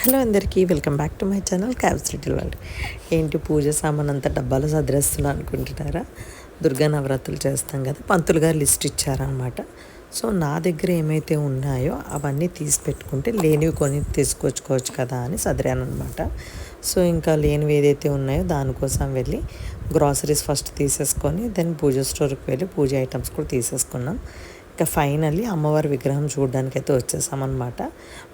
Hello అందరికీ welcome back to my channel cabs little world. ఏంటి పూజ సామాన్ అంతా డబ్బాలో సదిరేస్తున్నా అనుకుంటున్నారా? దుర్గా నవరాత్రులు చేస్తాం కదా, పంతులు గారు లిస్ట్ ఇచ్చారనమాట. సో నా దగ్గర ఏమైతే ఉన్నాయో అవన్నీ తీసి పెట్టుకుంటే లేనివి కొని తీసుకొచ్చుకోవచ్చు కదా అని సదిరాను అనమాట. సో ఇంకా లేనివి ఏదైతే ఉన్నాయో దానికోసం వెళ్ళి గ్రాసరీస్ ఫస్ట్ తీసేసుకొని దెన్ పూజ స్టోర్కి వెళ్ళి పూజ ఐటమ్స్ కూడా తీసేసుకున్నాం. ఇంకా ఫైనల్లీ అమ్మవారి విగ్రహం చూడడానికి అయితే వచ్చేసామన్నమాట.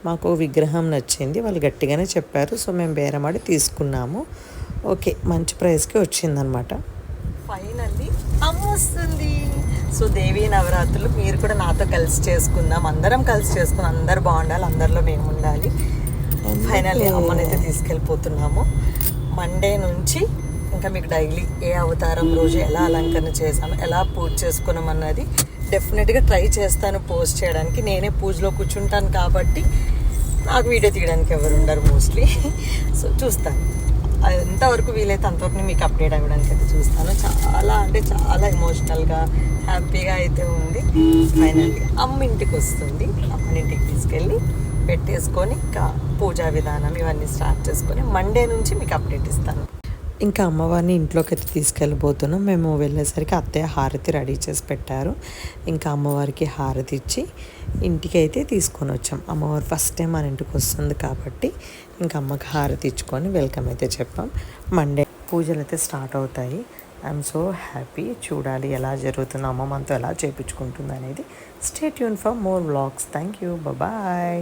మాకు విగ్రహం నచ్చింది, వాళ్ళు గట్టిగానే చెప్పారు. సో మేము బేరమాడి తీసుకున్నాము. ఓకే, మంచి ప్రైస్కి వచ్చిందనమాట. ఫైనల్లీ అమ్మ వస్తుంది. సో దేవీ నవరాత్రులు మీరు కూడా నాతో కలిసి చేసుకుందాం, అందరం కలిసి చేసుకుందాం, అందరు బాగుండాలి, అందరిలో మేము ఉండాలి. ఫైనల్లీ అమ్మనైతే తీసుకెళ్ళిపోతున్నాము. మండే నుంచి ఇంకా మీకు డైలీ ఏ అవతారం రోజు ఎలా అలంకరణ చేశాను, ఎలా పూజ చేసుకున్నాం అన్నది డెఫినెట్గా ట్రై చేస్తాను పోస్ట్ చేయడానికి. నేనే పూజలో కూర్చుంటాను కాబట్టి నాకు వీడియో తీయడానికి ఎవరు ఉండరు మోస్ట్లీ. సో చూస్తాను, ఎంతవరకు వీలైతే అంతవరకు మీకు అప్డేట్ అవ్వడానికి అయితే చూస్తాను. చాలా అంటే చాలా ఎమోషనల్గా హ్యాపీగా అయితే ఉంది. ఫైనల్లీ అమ్మ ఇంటికి వస్తుంది. అమ్మని ఇంటికి తీసుకెళ్ళి పెట్టేసుకొని ఇంకా పూజా విధానం ఇవన్నీ స్టార్ట్ చేసుకొని మండే నుంచి మీకు అప్డేట్ ఇస్తాను. ఇంకా అమ్మవారిని ఇంట్లోకి అయితే తీసుకెళ్ళిపోతున్నాం. మేము వెళ్ళేసరికి అత్తయ్య హారతి రెడీ చేసి పెట్టారు. ఇంకా అమ్మవారికి హారతి ఇచ్చి ఇంటికి అయితే తీసుకొని వచ్చాం. అమ్మవారు ఫస్ట్ టైం మన ఇంటికి వస్తుంది కాబట్టి ఇంకా అమ్మకి హారతి ఇచ్చుకొని వెల్కమ్ అయితే చెప్పాం. మండే పూజలు అయితే స్టార్ట్ అవుతాయి. I'm so happy. చూడాలి ఎలా జరుగుతుందో, అమ్మ మనతో ఎలా చేయించుకుంటుంది అనేది. Stay tune for more vlogs. Thank you, bye.